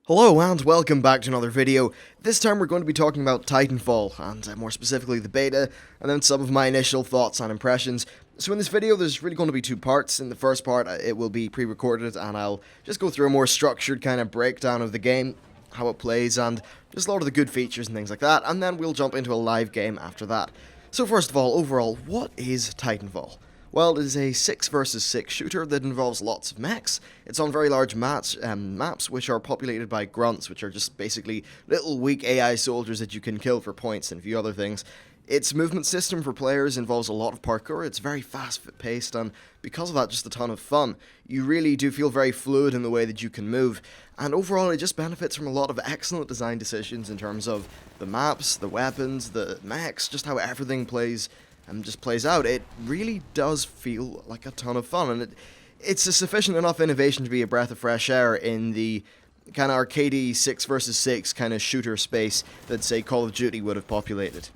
Hello and welcome back to another video. This time we're going to be talking about Titanfall, and more specifically the beta, and then some of my initial thoughts and impressions. So in this video there's really going to be two parts. In the first part it will be pre-recorded and I'll just go through a more structured kind of breakdown of the game, how it plays, and just a lot of the good features and things like that, and then we'll jump into a live game after that. So first of all, overall, what is Titanfall? Well, it is a 6 versus 6 shooter that involves lots of mechs. It's on very large maps which are populated by grunts, which are just basically little weak AI soldiers that you can kill for points and a few other things. Its movement system for players involves a lot of parkour. It's very fast-paced, and because of that, just a ton of fun. You really do feel very fluid in the way that you can move, and overall it just benefits from a lot of excellent design decisions in terms of the maps, the weapons, the mechs, just how everything plays out. It really does feel like a ton of fun, and it's a sufficient enough innovation to be a breath of fresh air in the kind of arcadey 6 versus 6 kind of shooter space that, say, Call of Duty would have populated.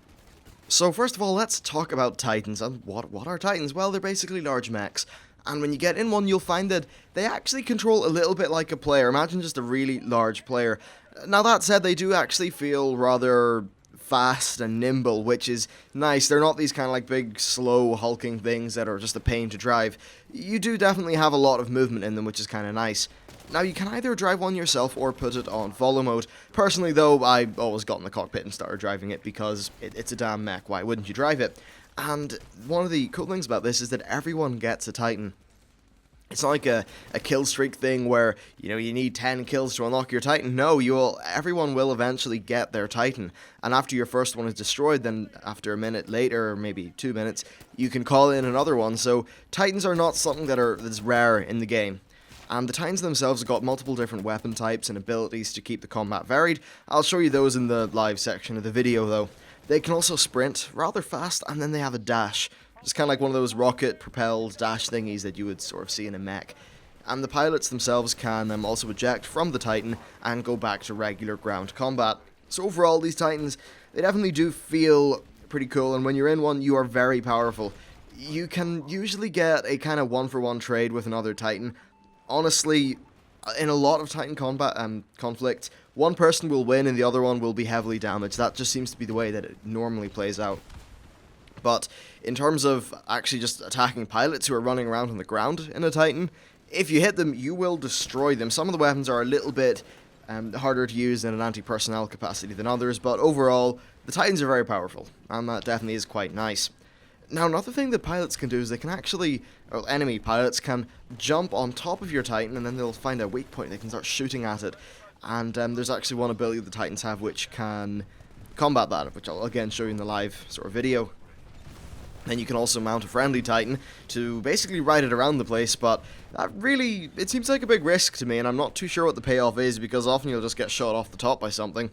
So first of all, let's talk about Titans. And what are Titans? Well, they're basically large mechs, and when you get in one, you'll find that they actually control a little bit like a player. Imagine just a really large player. Now that said, they do actually feel rather fast and nimble, which is nice. They're not these kind of like big, slow, hulking things that are just a pain to drive. You do definitely have a lot of movement in them, which is kind of nice. Now, you can either drive one yourself or put it on follow mode. Personally, though, I always got in the cockpit and started driving it because it's a damn mech. Why wouldn't you drive it? And one of the cool things about this is that everyone gets a Titan. It's not like a kill streak thing where, you need 10 kills to unlock your Titan. No, everyone will eventually get their Titan. And after your first one is destroyed, then after a minute later, or maybe 2 minutes, you can call in another one. So Titans are not something that's rare in the game. And the Titans themselves have got multiple different weapon types and abilities to keep the combat varied. I'll show you those in the live section of the video, though. They can also sprint rather fast, and then they have a dash. It's kind of like one of those rocket-propelled dash thingies that you would sort of see in a mech. And the pilots themselves can also eject from the Titan and go back to regular ground combat. So overall, these Titans, they definitely do feel pretty cool, and when you're in one, you are very powerful. You can usually get a kind of one-for-one trade with another Titan. Honestly, in a lot of Titan combat conflicts, one person will win and the other one will be heavily damaged. That just seems to be the way that it normally plays out. But in terms of actually just attacking pilots who are running around on the ground in a Titan, if you hit them, you will destroy them. Some of the weapons are a little bit harder to use in an anti-personnel capacity than others, but overall, the Titans are very powerful, and that definitely is quite nice. Now, another thing that pilots can do is they can enemy pilots can jump on top of your Titan, and then they'll find a weak point, they can start shooting at it. And there's actually one ability the Titans have which can combat that, which I'll again show you in the live sort of video. Then you can also mount a friendly Titan to basically ride it around the place, but it seems like a big risk to me, and I'm not too sure what the payoff is, because often you'll just get shot off the top by something.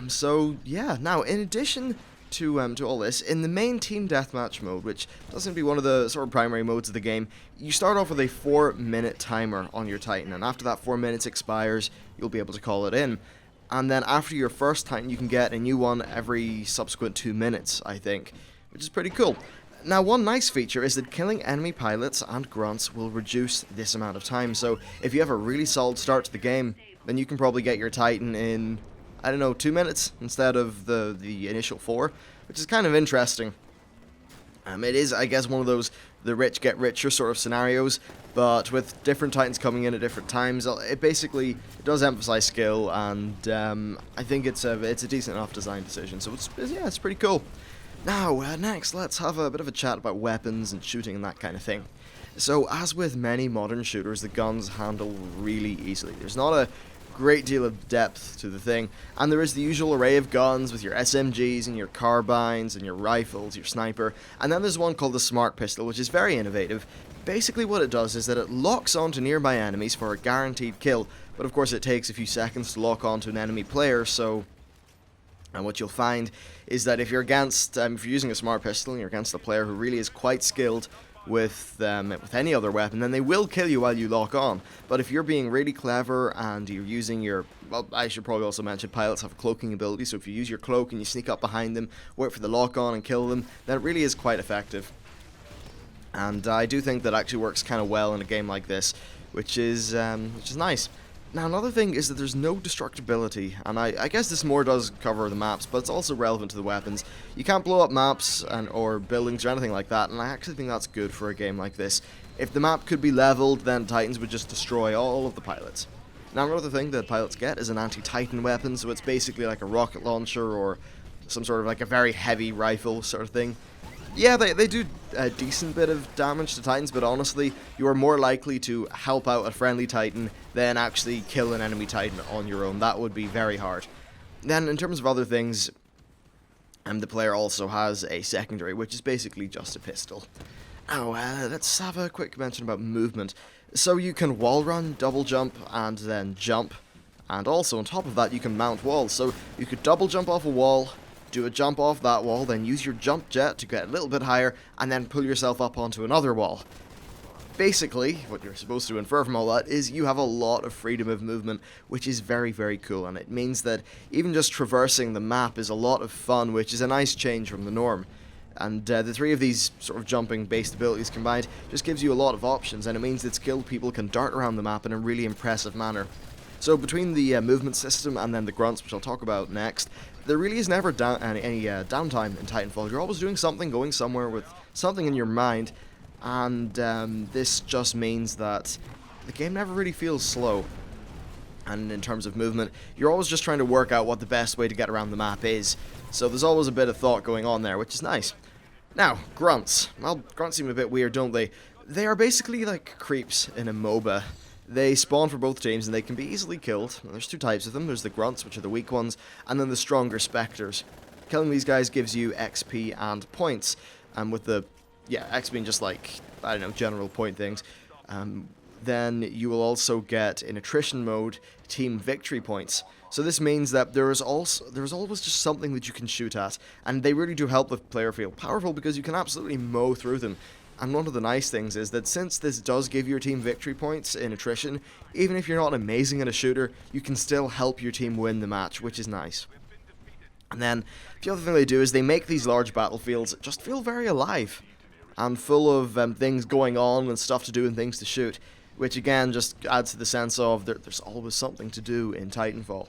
So yeah, now in addition to all this, in the main team deathmatch mode, which doesn't be one of the sort of primary modes of the game, you start off with a 4-minute timer on your Titan, and after that 4 minutes expires, you'll be able to call it in. And then after your first Titan, you can get a new one every subsequent 2 minutes, I think, which is pretty cool. Now, one nice feature is that killing enemy pilots and grunts will reduce this amount of time, so if you have a really solid start to the game, then you can probably get your Titan in, 2 minutes instead of the initial 4, which is kind of interesting. It is, I guess, one of those the rich get richer sort of scenarios, but with different Titans coming in at different times, it does emphasize skill, and I think it's a decent enough design decision. So it's pretty cool. Now, next, let's have a bit of a chat about weapons and shooting and that kind of thing. So, as with many modern shooters, the guns handle really easily. There's not a great deal of depth to the thing, and there is the usual array of guns with your SMGs and your carbines and your rifles, your sniper, and then there's one called the Smart Pistol, which is very innovative. Basically what it does is that it locks onto nearby enemies for a guaranteed kill, but of course it takes a few seconds to lock onto an enemy player, and what you'll find is that if you're using a Smart Pistol and you're against a player who really is quite skilled with any other weapon, then they will kill you while you lock on. But if you're being really clever and you're using I should probably also mention pilots have a cloaking ability, so if you use your cloak and you sneak up behind them, wait for the lock on and kill them, then it really is quite effective. And I do think that actually works kind of well in a game like this, which is nice. Now, another thing is that there's no destructibility, and I guess this more does cover the maps, but it's also relevant to the weapons. You can't blow up maps or buildings or anything like that, and I actually think that's good for a game like this. If the map could be leveled, then Titans would just destroy all of the pilots. Now, another thing that pilots get is an anti-Titan weapon, so it's basically like a rocket launcher or some sort of like a very heavy rifle sort of thing. Yeah, they do a decent bit of damage to Titans, but honestly, you are more likely to help out a friendly Titan than actually kill an enemy Titan on your own. That would be very hard. Then, in terms of other things, the player also has a secondary, which is basically just a pistol. Now, let's have a quick mention about movement. So you can wall run, double jump, and then jump. And also, on top of that, you can mount walls. So you could double jump off a wall, do a jump off that wall, then use your jump jet to get a little bit higher, and then pull yourself up onto another wall. Basically, what you're supposed to infer from all that is you have a lot of freedom of movement, which is very, very cool, and it means that even just traversing the map is a lot of fun, which is a nice change from the norm. And the three of these sort of jumping-based abilities combined just gives you a lot of options, and it means that skilled people can dart around the map in a really impressive manner. So between the movement system and then the grunts, which I'll talk about next, there really is never any downtime in Titanfall. You're always doing something, going somewhere with something in your mind, and this just means that the game never really feels slow. And in terms of movement, you're always just trying to work out what the best way to get around the map is. So there's always a bit of thought going on there, which is nice. Now, grunts. Well, grunts seem a bit weird, don't they? They are basically like creeps in a MOBA. They spawn for both teams and they can be easily killed. There's two types of them. There's the grunts, which are the weak ones, and then the stronger specters. Killing these guys gives you XP and points. And with the, X being just like, I don't know, general point things. Then you will also get, in attrition mode, team victory points. So this means that there is always just something that you can shoot at, and they really do help the player feel powerful because you can absolutely mow through them. And one of the nice things is that since this does give your team victory points in attrition, even if you're not amazing at a shooter, you can still help your team win the match, which is nice. And then, the other thing they do is they make these large battlefields just feel very alive, and full of things going on and stuff to do and things to shoot, which again just adds to the sense of there's always something to do in Titanfall.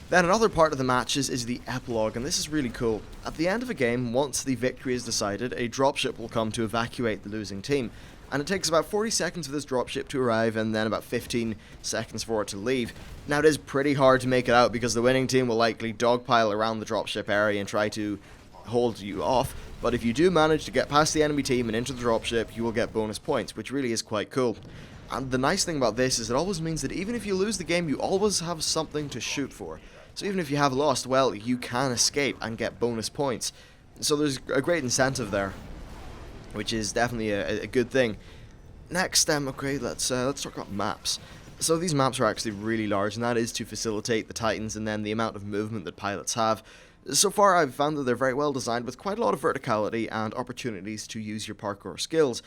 Then another part of the matches is the epilogue, and this is really cool. At the end of a game, once the victory is decided, a dropship will come to evacuate the losing team. And it takes about 40 seconds for this dropship to arrive, and then about 15 seconds for it to leave. Now it is pretty hard to make it out, because the winning team will likely dogpile around the dropship area and try to hold you off, but if you do manage to get past the enemy team and into the dropship, you will get bonus points, which really is quite cool. And the nice thing about this is it always means that even if you lose the game, you always have something to shoot for. So even if you have lost, well, you can escape and get bonus points. So there's a great incentive there, which is definitely a good thing. Next, okay, let's talk about maps. So these maps are actually really large, and that is to facilitate the Titans and then the amount of movement that pilots have. So far, I've found that they're very well designed with quite a lot of verticality and opportunities to use your parkour skills.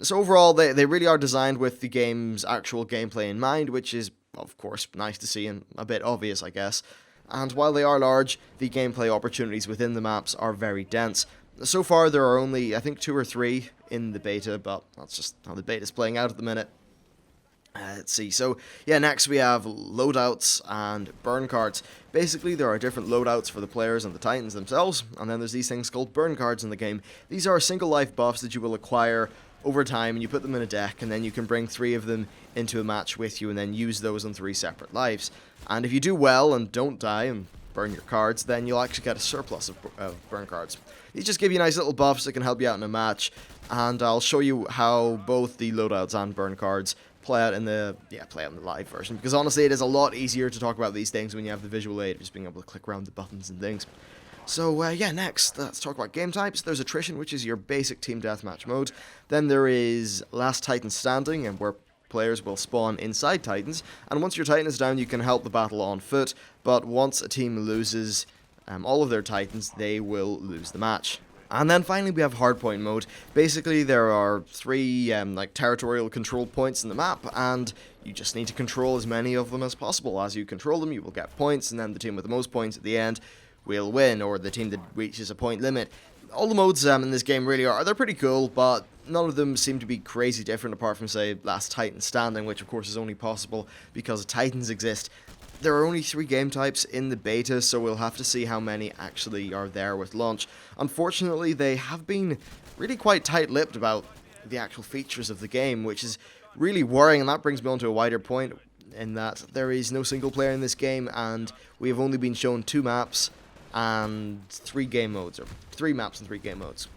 So overall, they really are designed with the game's actual gameplay in mind, which is, of course, nice to see and a bit obvious, I guess. And while they are large, the gameplay opportunities within the maps are very dense. So far, there are only, I think, 2 or 3 in the beta, but that's just how the beta's playing out at the minute. Let's see, so yeah, next we have loadouts and burn cards. Basically, there are different loadouts for the players and the Titans themselves, and then there's these things called burn cards in the game. These are single life buffs that you will acquire over time, and you put them in a deck, and then you can bring 3 of them into a match with you, and then use those on 3 separate lives. And if you do well and don't die and burn your cards, then you'll actually get a surplus of burn cards. These just give you nice little buffs that can help you out in a match, and I'll show you how both the loadouts and burn cards play out in the live version, because honestly it is a lot easier to talk about these things when you have the visual aid of just being able to click around the buttons and things. So next, let's talk about game types. There's attrition, which is your basic team deathmatch mode. Then there is last Titan standing, and where players will spawn inside Titans, and once your Titan is down you can help the battle on foot, but once a team loses all of their Titans, they will lose the match. And then finally we have hardpoint mode. Basically there are 3 territorial control points in the map, and you just need to control as many of them as possible. As you control them you will get points, and then the team with the most points at the end will win, or the team that reaches a point limit. All the modes in this game really they're pretty cool, but none of them seem to be crazy different apart from, say, Last Titan Standing, which of course is only possible because Titans exist. There are only 3 game types in the beta, so we'll have to see how many actually are there with launch. Unfortunately, they have been really quite tight-lipped about the actual features of the game, which is really worrying, and that brings me on to a wider point in that there is no single player in this game, and we have only been shown 2 maps and 3 game modes, or 3 maps and 3 game modes.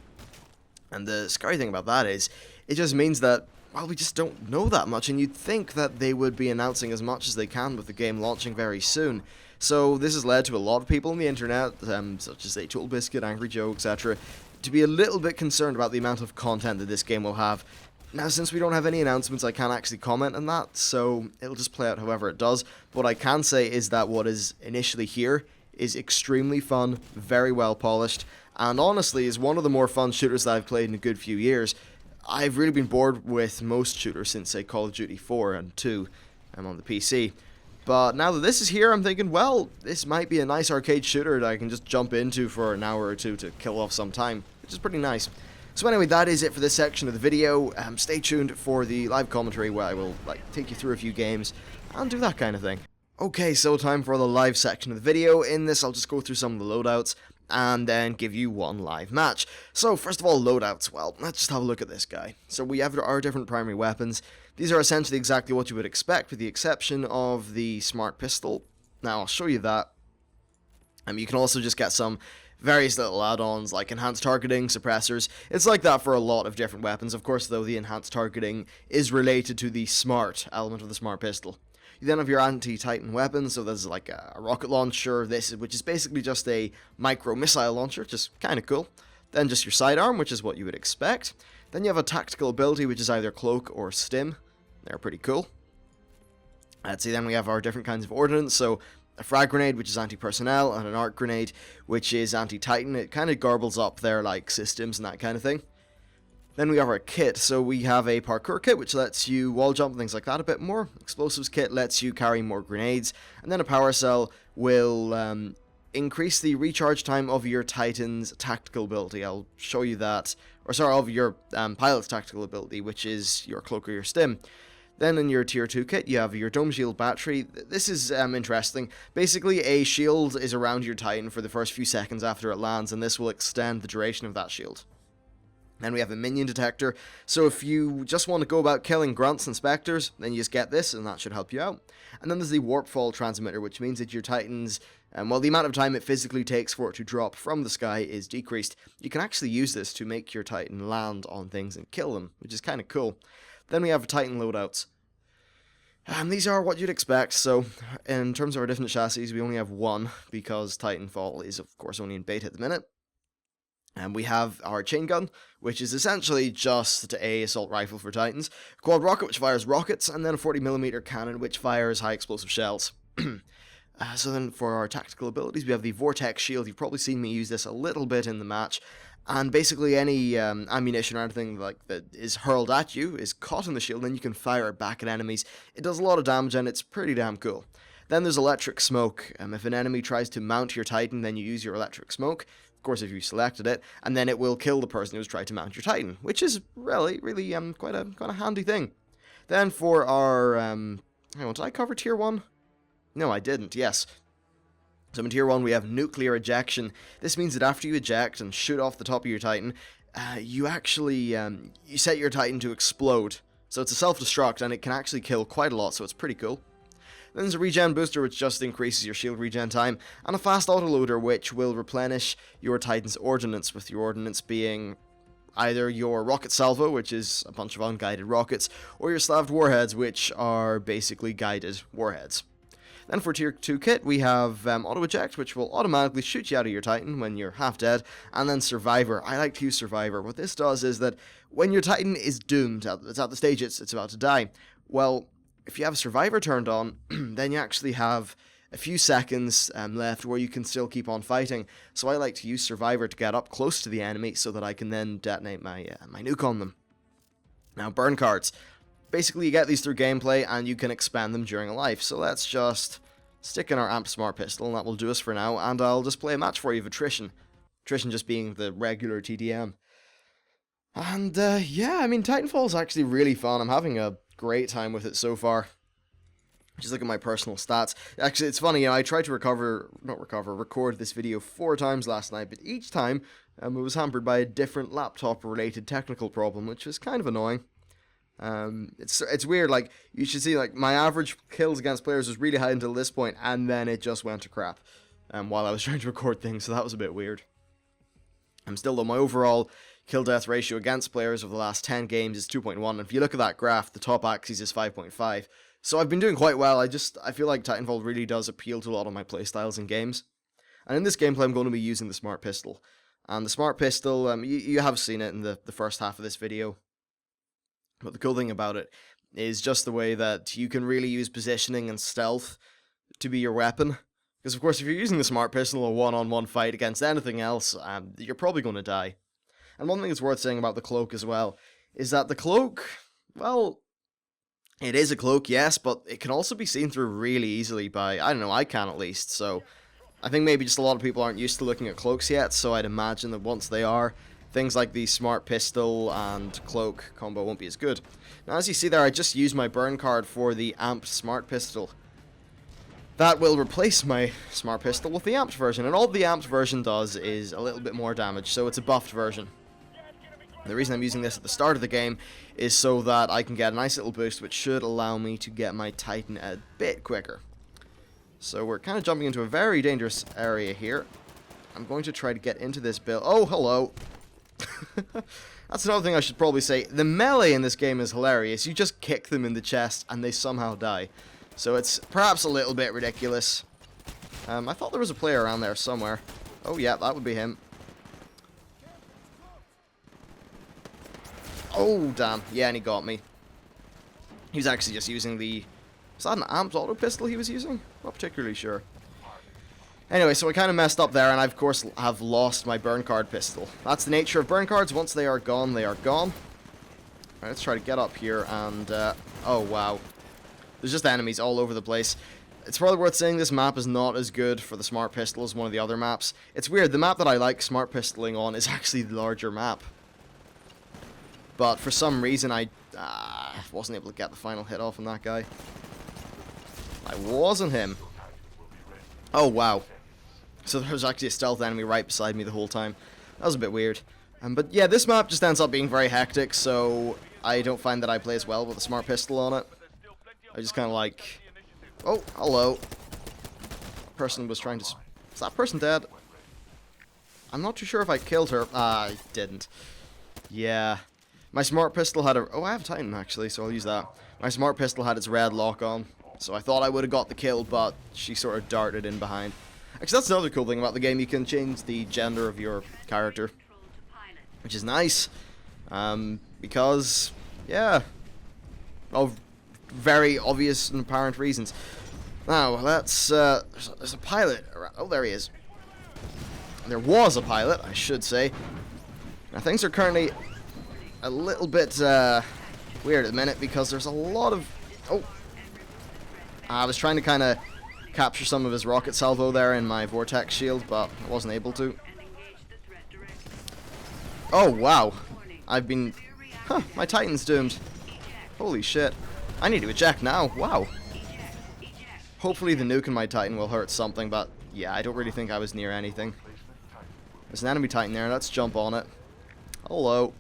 And the scary thing about that is, it just means that, well, we just don't know that much, and you'd think that they would be announcing as much as they can with the game launching very soon. So this has led to a lot of people on the internet, such as Biscuit, Angry Joe, etc., to be a little bit concerned about the amount of content that this game will have. Now, since we don't have any announcements, I can't actually comment on that, so it'll just play out however it does. What I can say is that what is initially here is extremely fun, very well polished, and honestly is one of the more fun shooters that I've played in a good few years. I've really been bored with most shooters since, say, Call of Duty 4 and 2 on the PC. But now that this is here, I'm thinking, well, this might be a nice arcade shooter that I can just jump into for an hour or 2 to kill off some time, which is pretty nice. So anyway, that is it for this section of the video. Stay tuned for the live commentary where I will take you through a few games and do that kind of thing. Okay, so time for the live section of the video. In this, I'll just go through some of the loadouts and then give you one live match. So first of all, loadouts. Well, let's just have a look at this guy. So we have our different primary weapons. These are essentially exactly what you would expect, with the exception of the smart pistol. Now, I'll show you that. You can also just get some various little add-ons like enhanced targeting, suppressors. It's like that for a lot of different weapons. Of course, though, the enhanced targeting is related to the smart element of the smart pistol. You then have your anti-Titan weapons, so there's like a rocket launcher, which is basically just a micro-missile launcher, just kind of cool. Then just your sidearm, which is what you would expect. Then you have a tactical ability, which is either cloak or stim. They're pretty cool. Let's see, then we have our different kinds of ordnance, so a frag grenade, which is anti-personnel, and an arc grenade, which is anti-Titan. It kind of garbles up their systems and that kind of thing. Then we have our kit, so we have a parkour kit, which lets you wall jump and things like that a bit more. Explosives kit lets you carry more grenades, and then a power cell will increase the recharge time of your Titan's tactical ability. I'll show you that, of your pilot's tactical ability, which is your cloak or your stim. Then in your tier 2 kit, you have your dome shield battery. This is interesting. Basically, a shield is around your Titan for the first few seconds after it lands, and this will extend the duration of that shield. Then we have a minion detector, so if you just want to go about killing grunts and specters, then you just get this, and that should help you out. And then there's the warp fall transmitter, which means that your Titan's, the amount of time it physically takes for it to drop from the sky is decreased. You can actually use this to make your Titan land on things and kill them, which is kind of cool. Then we have Titan loadouts. These are what you'd expect, so in terms of our different chassis, we only have one, because Titanfall is, of course, only in beta at the minute. And we have our chain gun, which is essentially just a assault rifle for Titans, a quad rocket which fires rockets, and then a 40mm cannon which fires high explosive shells. So then for our tactical abilities, we have the Vortex Shield. You've probably seen me use this a little bit in the match, and basically any ammunition or anything that is hurled at you is caught in the shield, and you can fire it back at enemies. It does a lot of damage, and it's pretty damn cool. Then there's electric smoke. If an enemy tries to mount your Titan, then you use your electric smoke. Of course, if you selected it, and then it will kill the person who's tried to mount your Titan, which is really quite a handy thing. Then for our hang on, did I cover tier 1? No, I didn't. Yes. So in tier 1 we have nuclear ejection. This means that after you eject and shoot off the top of your Titan, you actually you set your Titan to explode. So it's a self-destruct, and it can actually kill quite a lot, so it's pretty cool. Then there's a regen booster, which just increases your shield regen time, and a fast autoloader, which will replenish your Titan's ordnance, with your ordnance being either your rocket salvo, which is a bunch of unguided rockets, or your slaved warheads, which are basically guided warheads. Then for tier 2 kit, we have auto eject, which will automatically shoot you out of your Titan when you're half dead, and then survivor. I like to use survivor. What this does is that when your Titan is doomed, it's at the stage it's about to die, well, if you have survivor turned on, then you actually have a few seconds left where you can still keep on fighting. So I like to use survivor to get up close to the enemy so that I can then detonate my nuke on them. Now, burn cards. Basically, you get these through gameplay, and you can expand them during a life. So let's just stick in our amp smart pistol, and that will do us for now, and I'll just play a match for you of Attrition. Attrition just being the regular TDM. And, yeah, I mean, Titanfall is actually really fun. I'm having a great time with it so far. Just look at my personal stats. Actually, it's funny, I tried to record this video 4 times last night, but each time it was hampered by a different laptop-related technical problem, which was kind of annoying. It's weird, like, you should see, like, my average kills against players was really high until this point, and then it just went to crap while I was trying to record things, so that was a bit weird. Still, though, my overall kill-death ratio against players over the last 10 games is 2.1, and if you look at that graph, the top axis is 5.5. So I've been doing quite well. I feel like Titanfall really does appeal to a lot of my playstyles in games. And in this gameplay, I'm going to be using the Smart Pistol. And the Smart Pistol, you have seen it in the first half of this video. But the cool thing about it is just the way that you can really use positioning and stealth to be your weapon. Because, of course, if you're using the Smart Pistol in a one-on-one fight against anything else, you're probably going to die. And one thing that's worth saying about the cloak as well is that the cloak, well, it is a cloak, yes, but it can also be seen through really easily by, I don't know, I can at least, so I think maybe just a lot of people aren't used to looking at cloaks yet, so I'd imagine that once they are, things like the Smart Pistol and Cloak combo won't be as good. Now, as you see there, I just used my burn card for the amped Smart Pistol. That will replace my Smart Pistol with the amped version, and all the amped version does is a little bit more damage, so it's a buffed version. The reason I'm using this at the start of the game is so that I can get a nice little boost, which should allow me to get my Titan a bit quicker. So we're kind of jumping into a very dangerous area here. I'm going to try to get into this build. Oh, hello. That's another thing I should probably say. The melee in this game is hilarious. You just kick them in the chest and they somehow die. So it's perhaps a little bit ridiculous. I thought there was a player around there somewhere. Oh yeah, that would be him. Oh, damn. Yeah, and he got me. He was actually just using the... Was that an amped auto pistol he was using? Not particularly sure. Anyway, so I kind of messed up there, and I, of course, have lost my burn card pistol. That's the nature of burn cards. Once they are gone, they are gone. Alright, let's try to get up here, and... oh, wow. There's just enemies all over the place. It's probably worth saying this map is not as good for the Smart Pistol as one of the other maps. It's weird, the map that I like Smart Pistoling on is actually the larger map. But for some reason, I wasn't able to get the final hit off on that guy. I wasn't him. Oh, wow. So there was actually a stealth enemy right beside me the whole time. That was a bit weird. But yeah, this map just ends up being very hectic, so I don't find that I play as well with a Smart Pistol on it. I just kind of like... Oh, hello. That person was trying to... Is that person dead? I'm not too sure if I killed her. I didn't. Yeah. My Smart Pistol had a... Oh, I have a Titan, actually, so I'll use that. My Smart Pistol had its red lock on, so I thought I would have got the kill, but she sort of darted in behind. Actually, that's another cool thing about the game. You can change the gender of your character, which is nice, because, yeah, of very obvious and apparent reasons. Now, let's... there's a pilot around. Oh, there he is. There was a pilot, I should say. Now, things are currently... a little bit weird at the minute because there's a lot of... Oh! I was trying to kind of capture some of his rocket salvo there in my vortex shield, but I wasn't able to. Oh, wow. I've been... Huh, my Titan's doomed. Holy shit. I need to eject now. Wow. Hopefully the nuke in my Titan will hurt something, but yeah, I don't really think I was near anything. There's an enemy Titan there. Let's jump on it. Hello.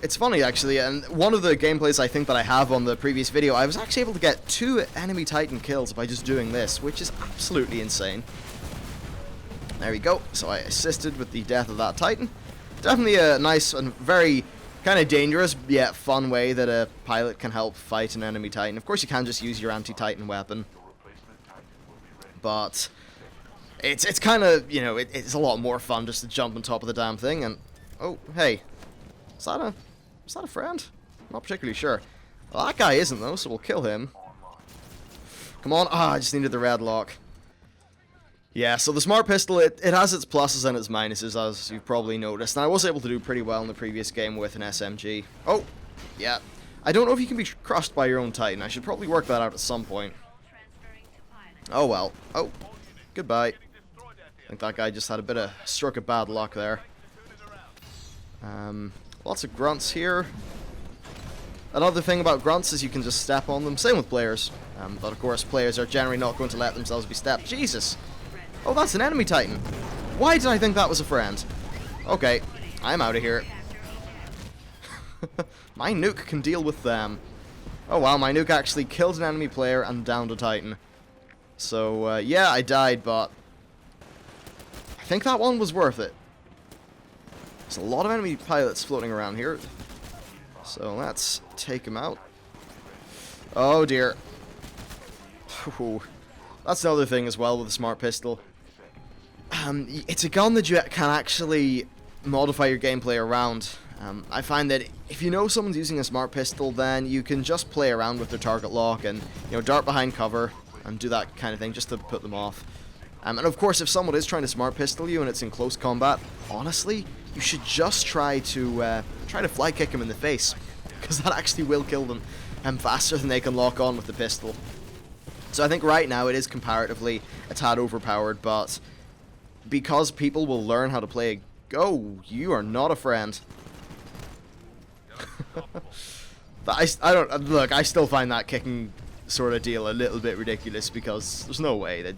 It's funny, actually, and one of the gameplays I think that I have on the previous video, I was actually able to get 2 enemy Titan kills by just doing this, which is absolutely insane. There we go. So I assisted with the death of that Titan. Definitely a nice and very kind of dangerous yet fun way that a pilot can help fight an enemy Titan. Of course, you can just use your anti-Titan weapon, but it's kind of, you know, it's a lot more fun just to jump on top of the damn thing. And oh, hey, is that a friend? I'm not particularly sure. Well, that guy isn't, though, so we'll kill him. Come on. Ah, I just needed the red lock. Yeah, so the Smart Pistol, it has its pluses and its minuses, as you've probably noticed. And I was able to do pretty well in the previous game with an SMG. Oh, yeah. I don't know if you can be crushed by your own Titan. I should probably work that out at some point. Oh, well. Oh, goodbye. I think that guy just had a bit of stroke of bad luck there. Lots of grunts here. Another thing about grunts is you can just step on them. Same with players. But of course, players are generally not going to let themselves be stepped. Jesus! Oh, that's an enemy Titan. Why did I think that was a friend? Okay, I'm out of here. My nuke can deal with them. Oh wow, my nuke actually killed an enemy player and downed a Titan. So, yeah, I died, but I think that one was worth it. There's a lot of enemy pilots floating around here. So let's take him out. Oh dear. Ooh. That's another thing as well with the smart pistol. It's a gun that you can actually modify your gameplay around. I find that if you know someone's using a smart pistol, then you can just play around with their target lock and, you know, dart behind cover and do that kind of thing just to put them off. And of course, if someone is trying to smart pistol you and it's in close combat, honestly, you should just try to fly kick them in the face, because that actually will kill them faster than they can lock on with the pistol. So I think right now it is comparatively a tad overpowered, but because people will learn how to play. Oh, you are not a friend. But I don't look. I still find that kicking sort of deal a little bit ridiculous, because there's no way that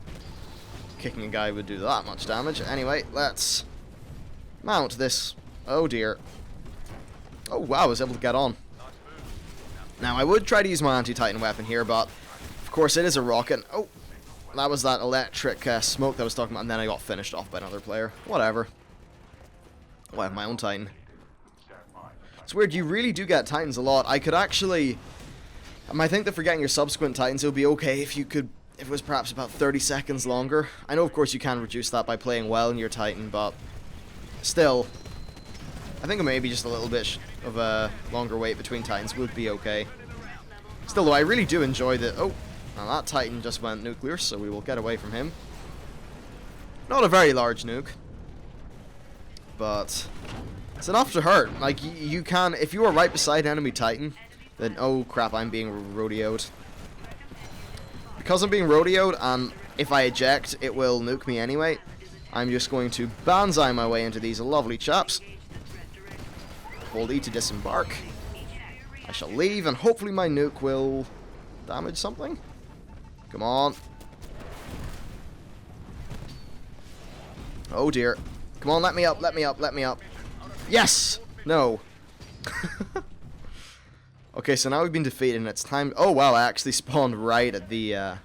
kicking a guy would do that much damage. Anyway, let's mount this. Oh dear. Oh wow, I was able to get on. Now I would try to use my anti-Titan weapon here, but of course it is a rocket. Oh, that was that electric smoke that I was talking about, and then I got finished off by another player. Whatever. Oh, I have my own Titan. It's weird, you really do get Titans a lot. I could actually... I think that for getting your subsequent Titans, it would be okay if you could... if it was perhaps about 30 seconds longer. I know, of course, you can reduce that by playing well in your Titan, but still, I think maybe just a little bit of a longer wait between Titans would be okay. Still, though, I really do enjoy the... Oh, now that Titan just went nuclear, so we will get away from him. Not a very large nuke, but it's enough to hurt. Like, you can... if you are right beside enemy Titan, then... oh, crap, I'm being rodeoed. Because I'm being rodeoed, and if I eject, it will nuke me anyway, I'm just going to banzai my way into these lovely chaps. Hold E to disembark. I shall leave, and hopefully my nuke will damage something. Come on. Oh dear. Come on, let me up, let me up, let me up. Yes! No. Okay, so now we've been defeated, and it's time... oh wow, I actually spawned right at the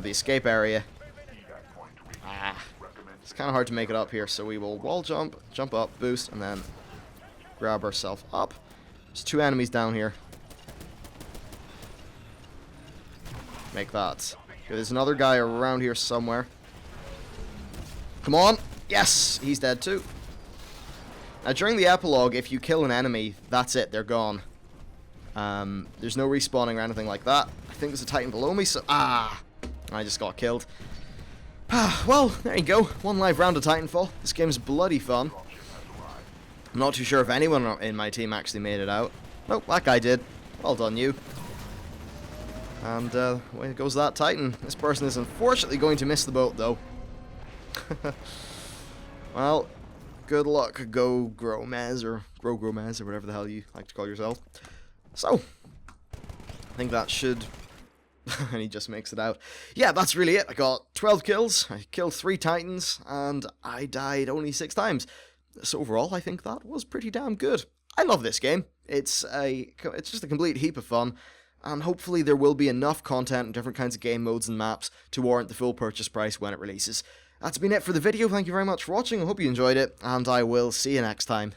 escape area. It's kind of hard to make it up here, so we will wall jump, jump up, boost, and then grab ourselves up. There's two enemies down here. Make that. Okay, there's another guy around here somewhere. Come on! Yes! He's dead too. Now, during the epilogue, if you kill an enemy, that's it, they're gone. There's no respawning or anything like that. I think there's a Titan below me, so... I just got killed. Well, there you go. One live round of Titanfall. This game's bloody fun. I'm not too sure if anyone in my team actually made it out. Nope, that guy did. Well done, you. And, away goes that Titan. This person is unfortunately going to miss the boat, though. Well, good luck, Go Gromez, or Gromez, or whatever the hell you like to call yourself. So, I think that should... and he just makes it out. Yeah, that's really it. I got 12 kills, I killed 3 Titans, and I died only 6 times. So overall, I think that was pretty damn good. I love this game. It's just a complete heap of fun, and hopefully there will be enough content and different kinds of game modes and maps to warrant the full purchase price when it releases. That's been it for the video. Thank you very much for watching. I hope you enjoyed it, and I will see you next time.